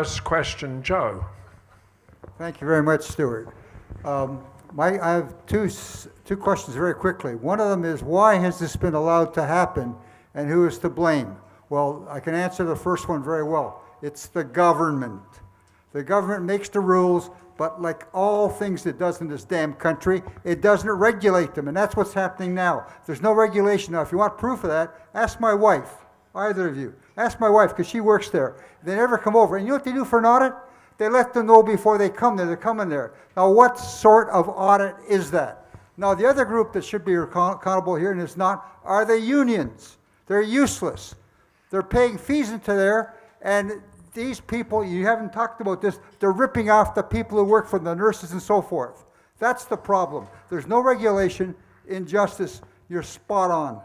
first question, Joe. Thank you very much, Stuart. I have two questions very quickly. One of them is, why has this been allowed to happen, and who is to blame? Well, I can answer the first one very well. It's the government. The government makes the rules, but like all things it does in this damn country, it doesn't regulate them, and that's what's happening now. There's no regulation now. If you want proof of that, ask my wife, either of you. Ask my wife, because she works there. They never come over. And you know what they do for an audit? They let them know before they come there. They're coming there. Now, what sort of audit is that? Now, the other group that should be accountable here, and is not, are the unions. They're useless. They're paying fees into there, and these people, you haven't talked about this, they're ripping off the people who work for the nurses and so forth. That's the problem. There's no regulation, injustice. You're spot on.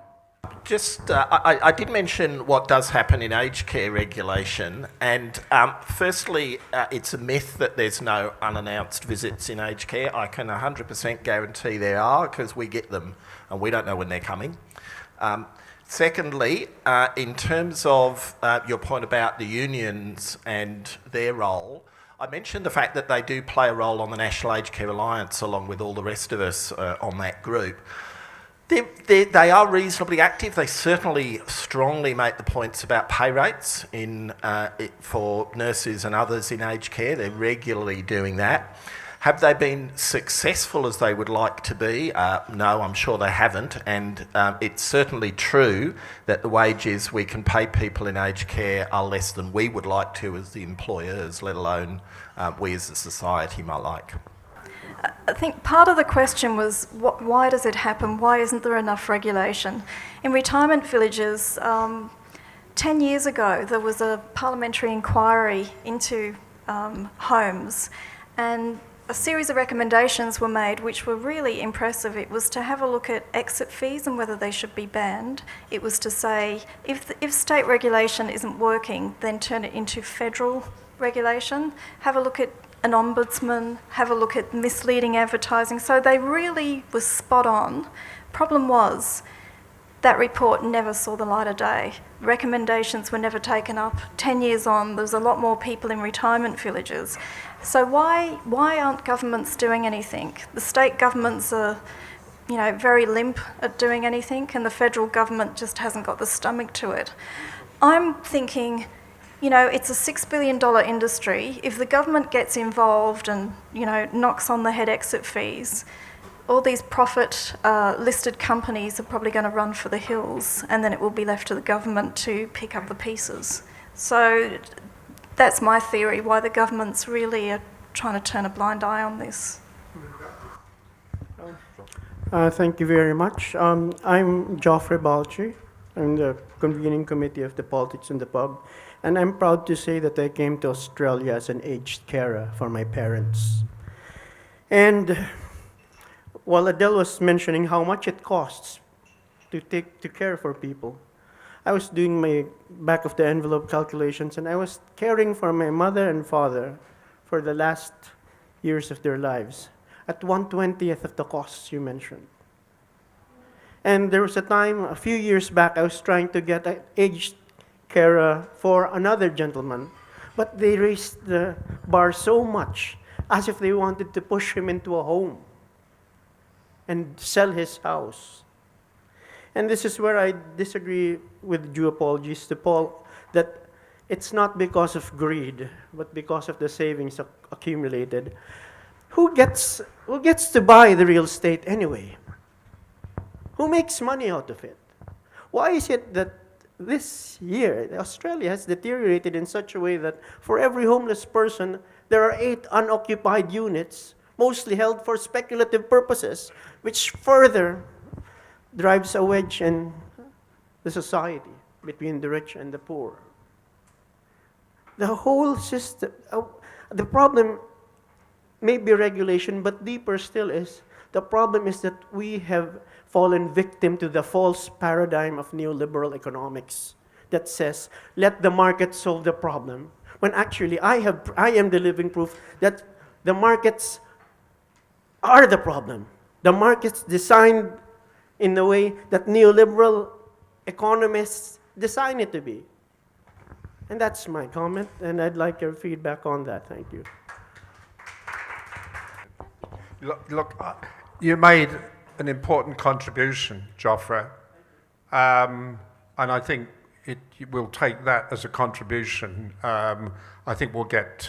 Just, I did mention what does happen in aged care regulation, and firstly, it's a myth that there's no unannounced visits in aged care. I can 100% guarantee there are, because we get them and we don't know when they're coming. Secondly, in terms of your point about the unions and their role, I mentioned the fact that they do play a role on the National Aged Care Alliance along with all the rest of us on that group. They are reasonably active. They certainly strongly make the points about pay rates for nurses and others in aged care. They're regularly doing that. Have they been successful as they would like to be? No, I'm sure they haven't. And it's certainly true that the wages we can pay people in aged care are less than we would like to as the employers, let alone we as a society might like. I think part of the question was, why does it happen? Why isn't there enough regulation? In retirement villages, 10 years ago, there was a parliamentary inquiry into homes, and a series of recommendations were made which were really impressive. It was to have a look at exit fees and whether they should be banned. It was to say, if state regulation isn't working, then turn it into federal regulation. Have a look at an ombudsman, have a look at misleading advertising. So they really were spot on. Problem was, that report never saw the light of day. Recommendations were never taken up. 10 years on, there's a lot more people in retirement villages. So why aren't governments doing anything? The state governments are, very limp at doing anything, and the federal government just hasn't got the stomach to it. I'm thinking, it's a $6 billion industry. If the government gets involved and, knocks on the head exit fees, all these profit listed companies are probably going to run for the hills, and then it will be left to the government to pick up the pieces. So that's my theory, why the governments really are trying to turn a blind eye on this. Thank you very much. I'm Joffrey Balchi. I'm the convening committee of the Politics in the Pub. And I'm proud to say that I came to Australia as an aged carer for my parents. And while Adele was mentioning how much it costs to care for people, I was doing my back of the envelope calculations, and I was caring for my mother and father for the last years of their lives at 1/20th of the costs you mentioned. And there was a time, a few years back, I was trying to get an aged carer for another gentleman, but they raised the bar so much as if they wanted to push him into a home and sell his house. And this is where I disagree with due apologies to Paul, that it's not because of greed, but because of the savings accumulated. Who gets to buy the real estate anyway? Who makes money out of it? Why is it that this year, Australia has deteriorated in such a way that for every homeless person, there are 8 unoccupied units, mostly held for speculative purposes, which further drives a wedge in the society between the rich and the poor. The whole system, the problem may be regulation, but deeper still is, the problem is that we have fallen victim to the false paradigm of neoliberal economics that says, let the market solve the problem, when actually I am the living proof that the markets are the problem. The markets designed in the way that neoliberal economists design it to be. And that's my comment, and I'd like your feedback on that. Thank you. Look, you made an important contribution, Joffre, and I think we'll take that as a contribution. I think we'll get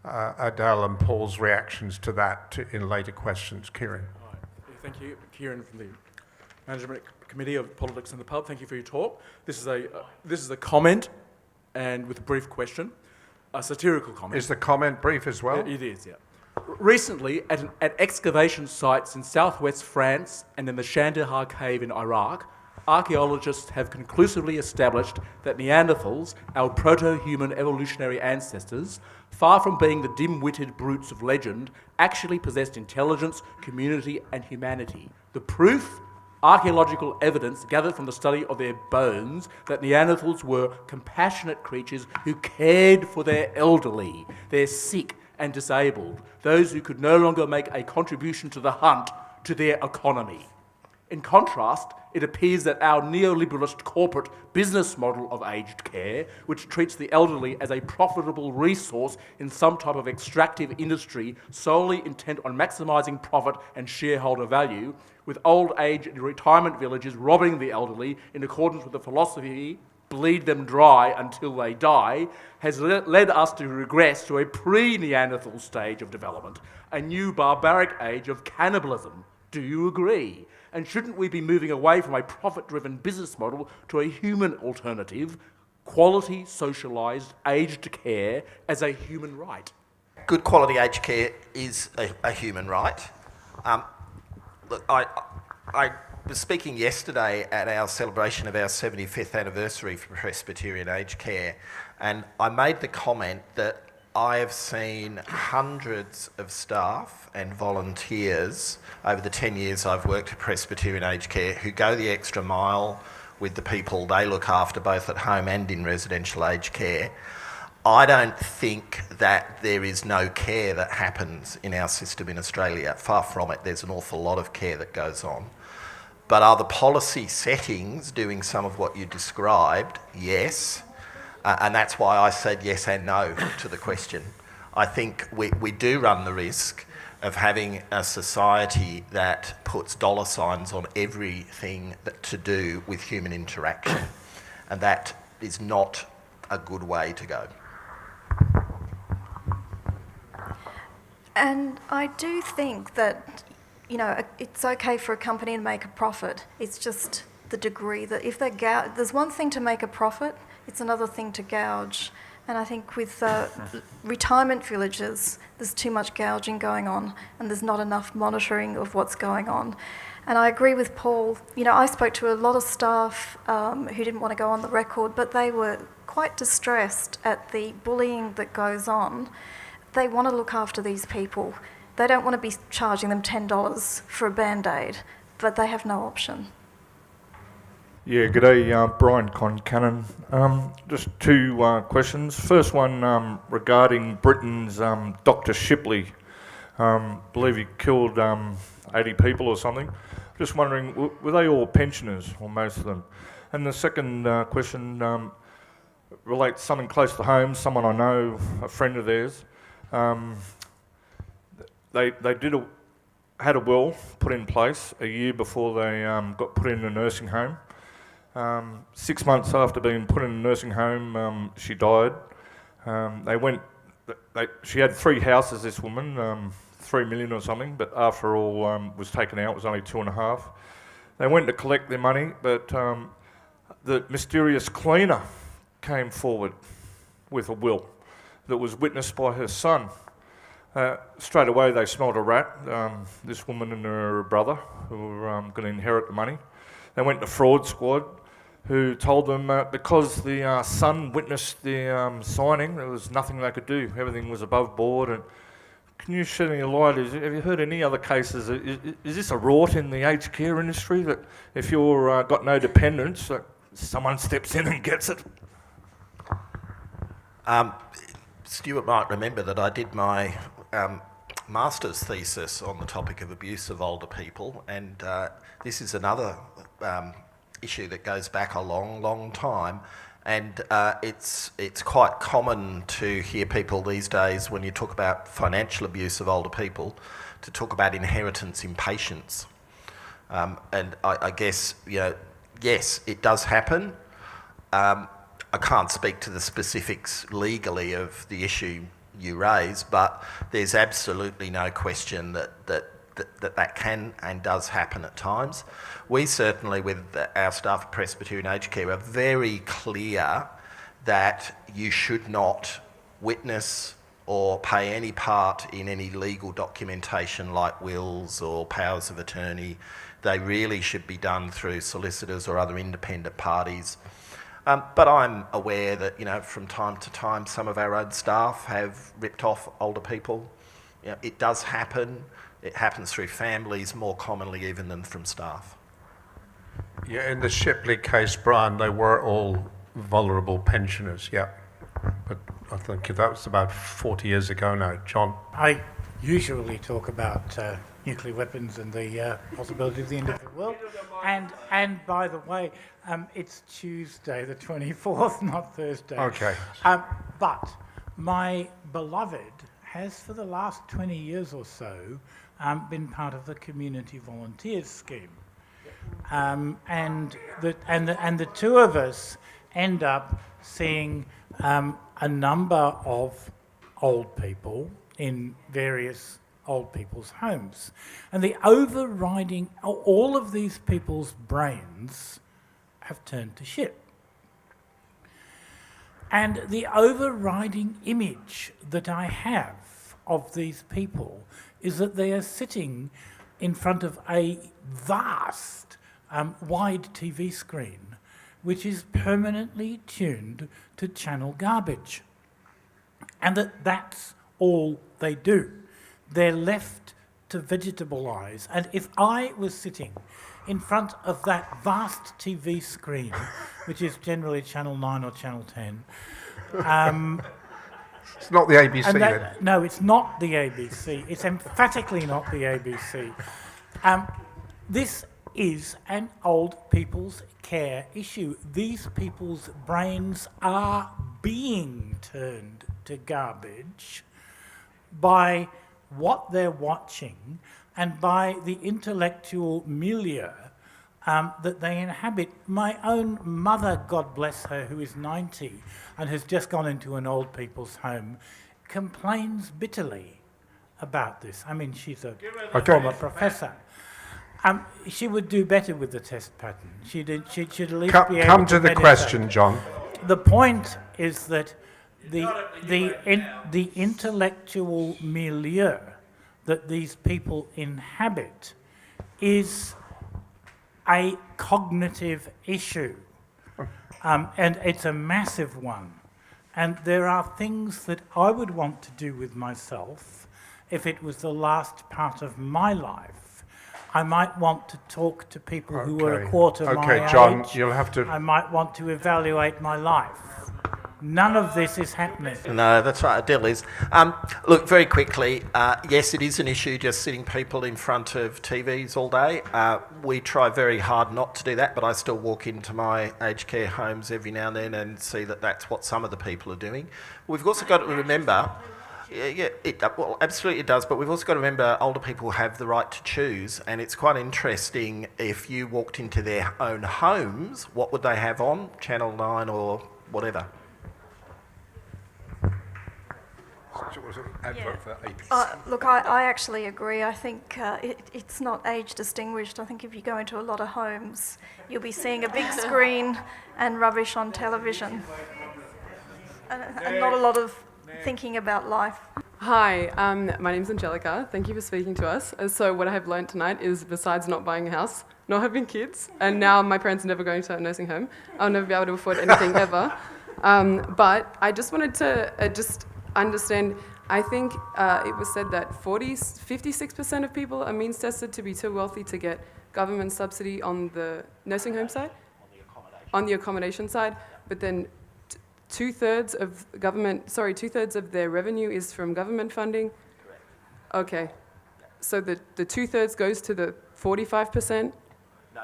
Adele and Paul's reactions to that in later questions. Kieran. Right. Thank you, Kieran from the Management Committee of Politics in the Pub. Thank you for your talk. This is a comment, and with a brief question, a satirical comment. Is the comment brief as well? It is, yeah. Recently, at excavation sites in southwest France and in the Kandahar cave in Iraq, archaeologists have conclusively established that Neanderthals, our proto-human evolutionary ancestors, far from being the dim-witted brutes of legend, actually possessed intelligence, community, and humanity. The proof? Archaeological evidence gathered from the study of their bones that Neanderthals were compassionate creatures who cared for their elderly, their sick and disabled, those who could no longer make a contribution to the hunt to their economy. In contrast, it appears that our neoliberalist corporate business model of aged care, which treats the elderly as a profitable resource in some type of extractive industry solely intent on maximising profit and shareholder value, with old age and retirement villages robbing the elderly in accordance with the philosophy bleed them dry until they die, has led us to regress to a pre-Neanderthal stage of development, a new barbaric age of cannibalism. Do you agree? And shouldn't we be moving away from a profit-driven business model to a human alternative, quality, socialised, aged care as a human right? Good quality aged care is a human right. Look, I was speaking yesterday at our celebration of our 75th anniversary for Presbyterian Aged Care, and I made the comment that I have seen hundreds of staff and volunteers over the 10 years I've worked at Presbyterian Aged Care who go the extra mile with the people they look after both at home and in residential aged care. I don't think that there is no care that happens in our system in Australia. Far from it, there's an awful lot of care that goes on. But are the policy settings doing some of what you described? Yes. And that's why I said yes and no to the question. I think we do run the risk of having a society that puts dollar signs on everything to do with human interaction. And that is not a good way to go. And I do think that, you know, it's okay for a company to make a profit. It's just the degree that if there's one thing to make a profit, it's another thing to gouge. And I think with retirement villages, there's too much gouging going on and there's not enough monitoring of what's going on. And I agree with Paul. You know, I spoke to a lot of staff who didn't want to go on the record, but they were quite distressed at the bullying that goes on. They want to look after these people. They don't want to be charging them $10 for a Band-Aid, but they have no option. Yeah, g'day, Brian Concannon. Just two questions. First one regarding Britain's Dr. Shipley. Believe he killed 80 people or something. Just wondering, were they all pensioners, or most of them? And the second question relates something close to home. Someone I know, a friend of theirs, they had a will put in place a year before they got put in a nursing home. 6 months after being put in a nursing home, she died. She had 3 houses, this woman, 3 million or something, but after all was taken out, it was only 2.5. They went to collect their money, but the mysterious cleaner came forward with a will that was witnessed by her son. Straight away they smelled a rat, this woman and her brother, who were going to inherit the money. They went to fraud squad, who told them because the son witnessed the signing, there was nothing they could do. Everything was above board. And can you shed any light? Have you heard any other cases? Is this a rort in the aged care industry that if you're got no dependents, that someone steps in and gets it? Stuart might remember that I did my master's thesis on the topic of abuse of older people, and this is another issue that goes back a long, long time, And it's quite common to hear people these days, when you talk about financial abuse of older people, to talk about inheritance impatience. And I guess, yes, it does happen. I can't speak to the specifics legally of the issue you raise, but there's absolutely no question that can and does happen at times. We certainly, with our staff at Presbyterian Aged Care, are very clear that you should not witness or pay any part in any legal documentation like wills or powers of attorney. They really should be done through solicitors or other independent parties. But I'm aware that, from time to time, some of our own staff have ripped off older people. It does happen. It happens through families more commonly even than from staff. Yeah, in the Shipley case, Brian, they were all vulnerable pensioners, yeah. But I think that was about 40 years ago now. John? I usually talk about nuclear weapons and the possibility of the end of the world. And by the way, it's Tuesday the 24th, not Thursday. Okay. But my beloved has, for the last 20 years or so, been part of the community volunteers scheme. And the two of us end up seeing a number of old people in various old people's homes. And the overriding, all of these people's brains have turned to shit. And the overriding image that I have of these people is that they are sitting in front of a vast wide TV screen which is permanently tuned to channel garbage. And that's all they do. They're left to vegetableize. And if I was sitting in front of that vast TV screen, which is generally Channel 9 or Channel 10... it's not the ABC then? No, it's not the ABC. It's emphatically not the ABC. This is an old people's care issue. These people's brains are being turned to garbage by what they're watching and by the intellectual milieu that they inhabit. My own mother, God bless her, who is 90 and has just gone into an old people's home, complains bitterly about this. I mean, she's a former professor. She would do better with the test pattern. She'd at least be able to come to the meditate. question, John. The point is that the intellectual milieu that these people inhabit is a cognitive issue, and it's a massive one. And there are things that I would want to do with myself if it was the last part of my life. I might want to talk to people who are a quarter my age. Okay, John, you'll have to... I might want to evaluate my life. None of this is happening. No, that's right, Adele is. Look, very quickly, yes, it is an issue just sitting people in front of TVs all day. We try very hard not to do that, but I still walk into my aged care homes every now and then and see that that's what some of the people are doing. We've also got to remember... well, absolutely it does, but we've also got to remember older people have the right to choose, and it's quite interesting if you walked into their own homes, what would they have on? Channel 9 or whatever. Look, I actually agree. I think it's not age distinguished. I think if you go into a lot of homes, you'll be seeing a big screen and rubbish on television. And not a lot of thinking about life. Hi, my name's Angelica. Thank you for speaking to us. So what I have learned tonight is, besides not buying a house, not having kids, and now my parents are never going to a nursing home, I'll never be able to afford anything ever. But I just wanted to just understand, I think it was said that 56% of people are means tested to be too wealthy to get government subsidy on the nursing home side? On the accommodation side, but then two-thirds of their revenue is from government funding? Correct. Okay. So the two-thirds goes to the 45%? No.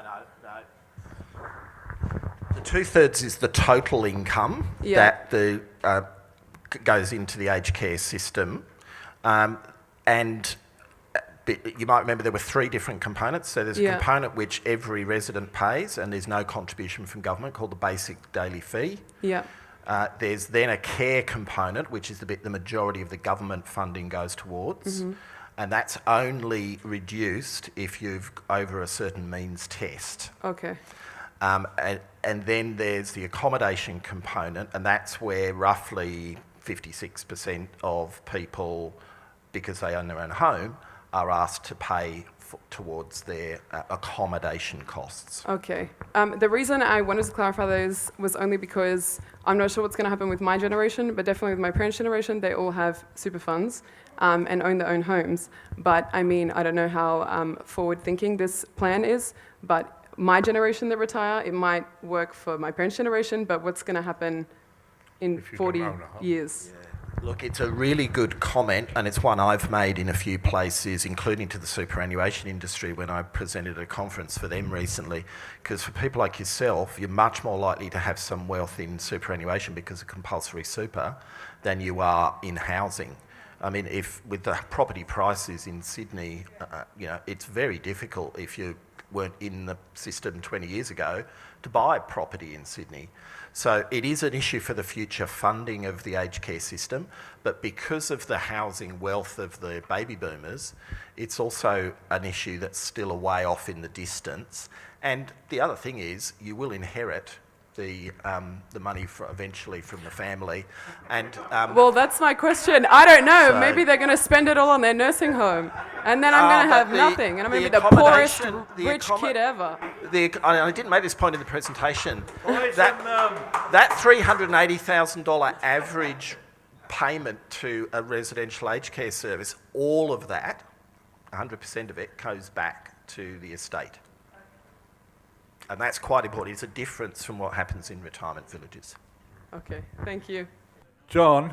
The 2/3 is the total income that goes into the aged care system. And you might remember there were 3 different components. So there's a component which every resident pays, and there's no contribution from government, called the basic daily fee. Yeah. There's then a care component, which is the bit the majority of the government funding goes towards. And that's only reduced if you've over a certain means test. Okay. And then there's the accommodation component, and that's where roughly 56% of people, because they own their own home, are asked to pay towards their accommodation costs. Okay. The reason I wanted to clarify those was only because I'm not sure what's going to happen with my generation, but definitely with my parents' generation, they all have super funds and own their own homes. But I mean, I don't know how forward-thinking this plan is, but my generation that retire, it might work for my parents' generation, but what's going to happen in 40 years? Look, it's a really good comment, and it's one I've made in a few places, including to the superannuation industry when I presented at a conference for them recently. Because for people like yourself, you're much more likely to have some wealth in superannuation because of compulsory super than you are in housing. I mean, if with the property prices in Sydney, it's very difficult if you weren't in the system 20 years ago to buy property in Sydney. So it is an issue for the future funding of the aged care system, but because of the housing wealth of the baby boomers, it's also an issue that's still a way off in the distance. And the other thing is, you will inherit the money eventually from the family. And well, that's my question. I don't know. So maybe they're going to spend it all on their nursing home, and then I'm going to have nothing, and I'm going to be the poorest rich kid ever. I didn't make this point in the presentation. That $380,000 average payment to a residential aged care service, all of that, 100% of it, goes back to the estate. And that's quite important. It's a difference from what happens in retirement villages. Okay, thank you. John,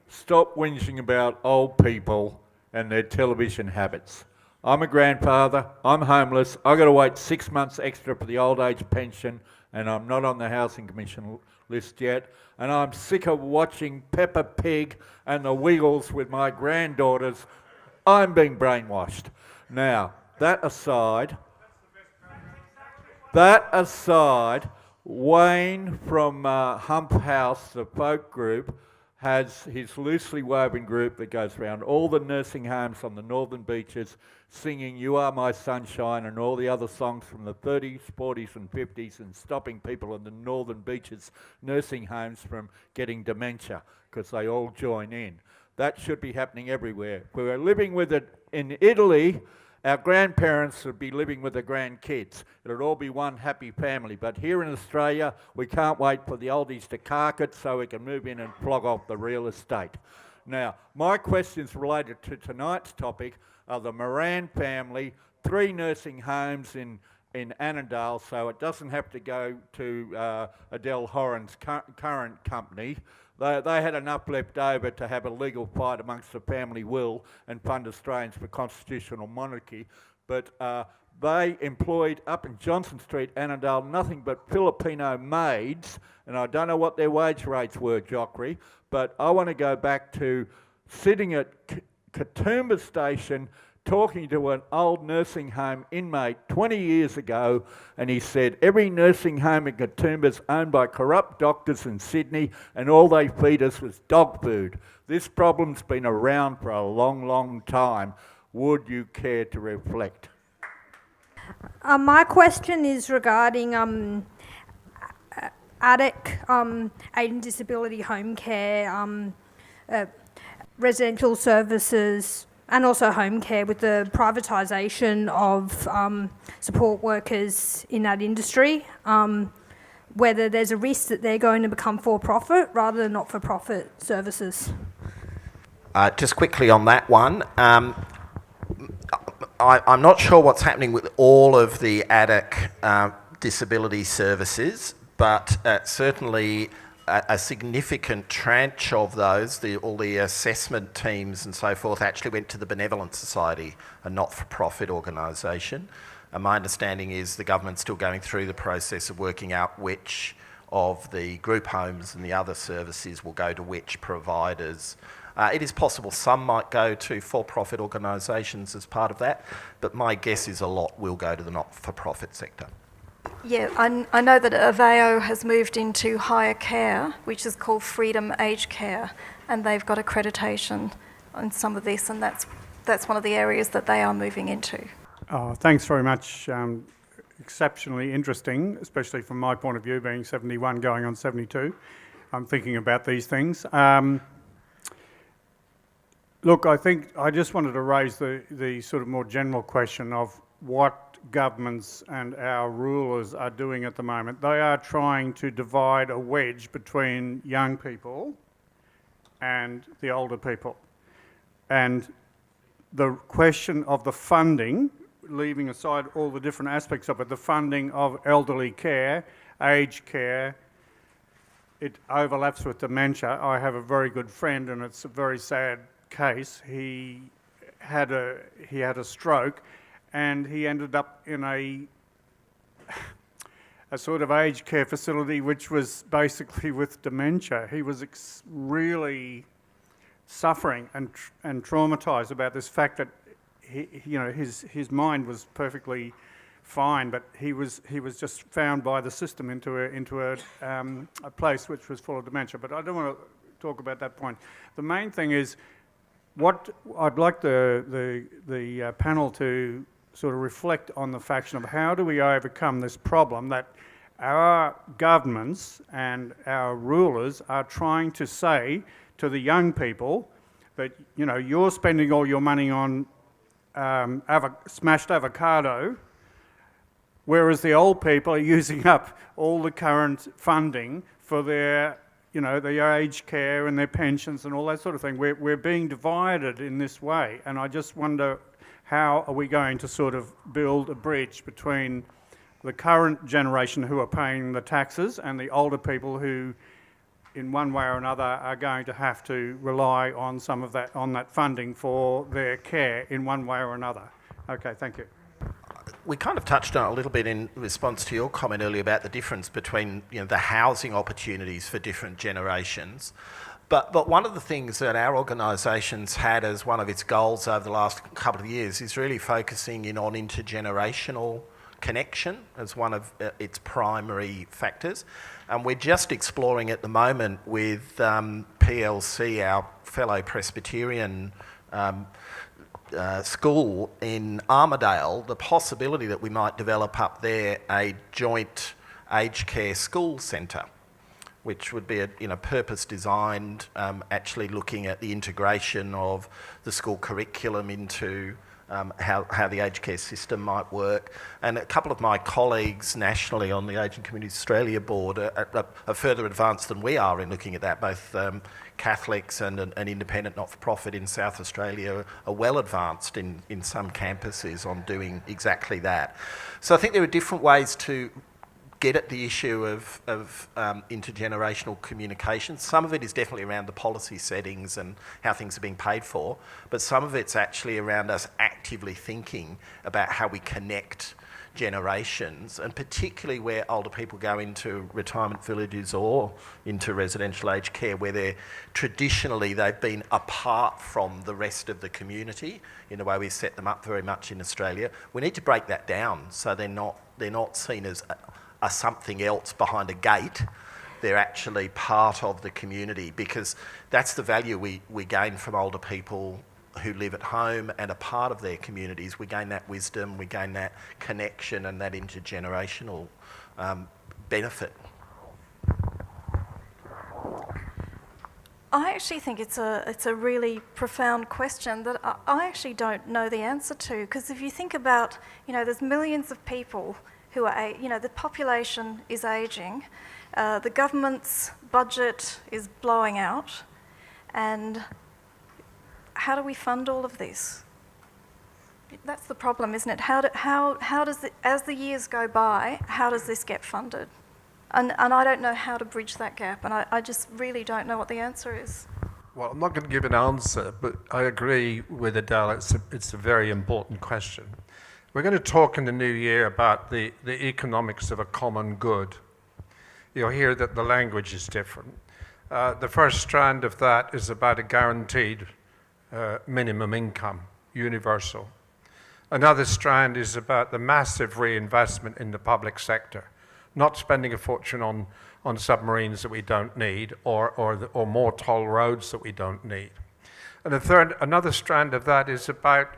stop whinging about old people and their television habits. I'm a grandfather, I'm homeless, I've got to wait 6 months extra for the old age pension, and I'm not on the Housing Commission list yet, and I'm sick of watching Peppa Pig and the Wiggles with my granddaughters. I'm being brainwashed. Now, that aside, Wayne from Hump House, the folk group, has his loosely woven group that goes around all the nursing homes on the northern beaches singing You Are My Sunshine and all the other songs from the 30s, 40s and 50s and stopping people on the northern beaches nursing homes from getting dementia because they all join in. That should be happening everywhere. If we were living with it in Italy, our grandparents would be living with the grandkids. It would all be one happy family. But here in Australia, we can't wait for the oldies to cark it so we can move in and flog off the real estate. Now, my questions related to tonight's topic are the Moran family, 3 nursing homes in Annandale, so it doesn't have to go to Adele Horan's current company. They had enough left over to have a legal fight amongst the family will and fund Australians for constitutional monarchy, but they employed up in Johnson Street, Annandale, nothing but Filipino maids, and I don't know what their wage rates were, Jockry, but I want to go back to sitting at Katoomba Station talking to an old nursing home inmate 20 years ago, and he said every nursing home in Katoomba is owned by corrupt doctors in Sydney and all they feed us was dog food. This problem's been around for a long, long time. Would you care to reflect? My question is regarding ADIC, aid and disability home care, residential services, and also home care with the privatisation of support workers in that industry, whether there's a risk that they're going to become for-profit rather than not-for-profit services. Just quickly on that one, I'm not sure what's happening with all of the ADIC disability services, but certainly a significant tranche of those, all the assessment teams and so forth, actually went to the Benevolent Society, a not-for-profit organisation. And my understanding is the government's still going through the process of working out which of the group homes and the other services will go to which providers. It is possible some might go to for-profit organisations as part of that, but my guess is a lot will go to the not-for-profit sector. Yeah, I know that Aveo has moved into higher care, which is called Freedom Aged Care, and they've got accreditation on some of this, and that's one of the areas that they are moving into. Thanks very much. Exceptionally interesting, especially from my point of view, being 71 going on 72. I'm thinking about these things. Look, I think I just wanted to raise the sort of more general question of what governments and our rulers are doing at the moment. They are trying to divide a wedge between young people and the older people. And the question of the funding, leaving aside all the different aspects of it, the funding of elderly care, aged care, it overlaps with dementia. I have a very good friend, and it's a very sad case. He had a stroke, and he ended up in a sort of aged care facility, which was basically with dementia. He was really suffering and traumatised about this fact that his mind was perfectly fine, but he was just found by the system into a place which was full of dementia. But I don't want to talk about that point. The main thing is what I'd like the panel to sort of reflect on the fact of how do we overcome this problem that our governments and our rulers are trying to say to the young people that, you're spending all your money on smashed avocado, whereas the old people are using up all the current funding for their aged care and their pensions and all that sort of thing. We're being divided in this way, and I just wonder how are we going to sort of build a bridge between the current generation who are paying the taxes and the older people who, in one way or another, are going to have to rely on some of that funding for their care in one way or another. Okay, thank you. We kind of touched on it a little bit in response to your comment earlier about the difference between the housing opportunities for different generations. But one of the things that our organisation's had as one of its goals over the last couple of years is really focusing in on intergenerational connection as one of its primary factors. And we're just exploring at the moment with PLC, our fellow Presbyterian school in Armidale, the possibility that we might develop up there a joint aged care school centre, which would be purpose designed, actually looking at the integration of the school curriculum into how the aged care system might work. And a couple of my colleagues nationally on the Aging Communities Australia board are further advanced than we are in looking at that. Both Catholics and an independent not-for-profit in South Australia are well advanced in some campuses on doing exactly that. So I think there are different ways to get at the issue of intergenerational communication. Some of it is definitely around the policy settings and how things are being paid for, but some of it's actually around us actively thinking about how we connect generations, and particularly where older people go into retirement villages or into residential aged care, where they've been apart from the rest of the community in the way we set them up very much in Australia. We need to break that down so they're not seen as a something else behind a gate. They're actually part of the community, because that's the value we gain from older people who live at home and are part of their communities. We gain that wisdom, we gain that connection and that intergenerational benefit. I actually think it's a really profound question that I actually don't know the answer to, because if you think about, there's millions of people who are, the population is ageing, the government's budget is blowing out, and how do we fund all of this? That's the problem, isn't it? How does it, as the years go by, how does this get funded? And I don't know how to bridge that gap, and I just really don't know what the answer is. Well, I'm not going to give an answer, but I agree with Adele. It's a very important question. We're going to talk in the new year about the economics of a common good. You'll hear that the language is different. The first strand of that is about a guaranteed minimum income, universal. Another strand is about the massive reinvestment in the public sector, not spending a fortune on submarines that we don't need or more toll roads that we don't need. And another strand of that is about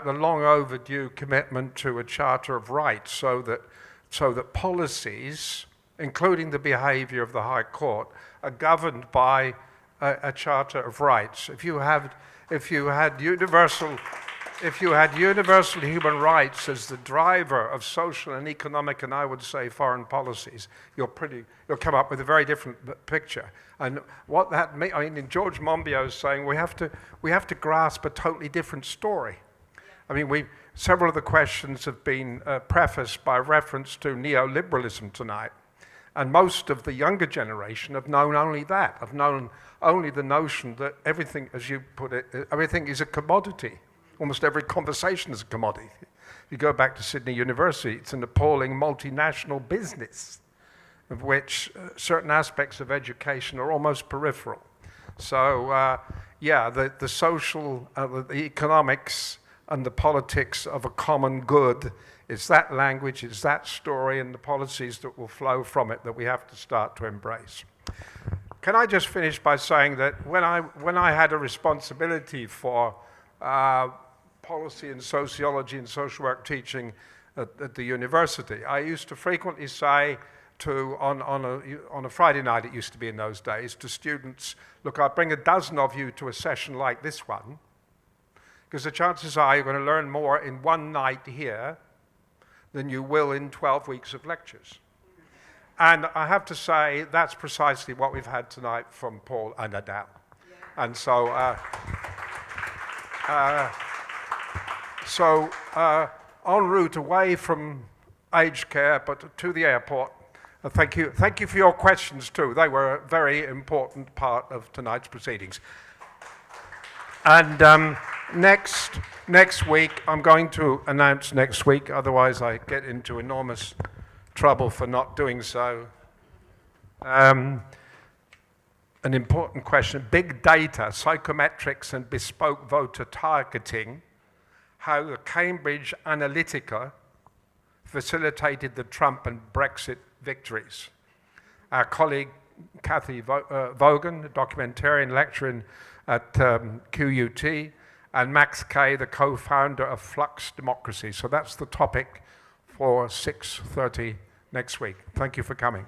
the long overdue commitment to a Charter of Rights so that policies, including the behaviour of the High Court, are governed by a Charter of Rights. If you had universal human rights as the driver of social and economic and I would say foreign policies, you'll come up with a very different picture. And what that means, I mean, George Monbiot is saying we have to grasp a totally different story. I mean, several of the questions have been prefaced by reference to neoliberalism tonight. And most of the younger generation have known only that, have known only the notion that everything, as you put it, everything is a commodity. Almost every conversation is a commodity. If you go back to Sydney University, it's an appalling multinational business of which certain aspects of education are almost peripheral. So, the social, the economics and the politics of a common good, it's that language, it's that story and the policies that will flow from it that we have to start to embrace. Can I just finish by saying that when I had a responsibility for policy and sociology and social work teaching at the university, I used to frequently say on a Friday night, it used to be in those days, to students, look, I'll bring a dozen of you to a session like this one, because the chances are you're going to learn more in one night here than you will in 12 weeks of lectures. And I have to say, that's precisely what we've had tonight from Paul and Adele. Yeah. And so, en route away from aged care, but to the airport, thank you for your questions too. They were a very important part of tonight's proceedings. And next week, I'm going to announce next week, otherwise I get into enormous trouble for not doing so. An important question, big data, psychometrics and bespoke voter targeting, how the Cambridge Analytica facilitated the Trump and Brexit victories. Our colleague Kathy Vaughan, a documentarian lecturer at QUT, and Max Kay, the co-founder of Flux Democracy. So that's the topic for 6:30 next week. Thank you for coming.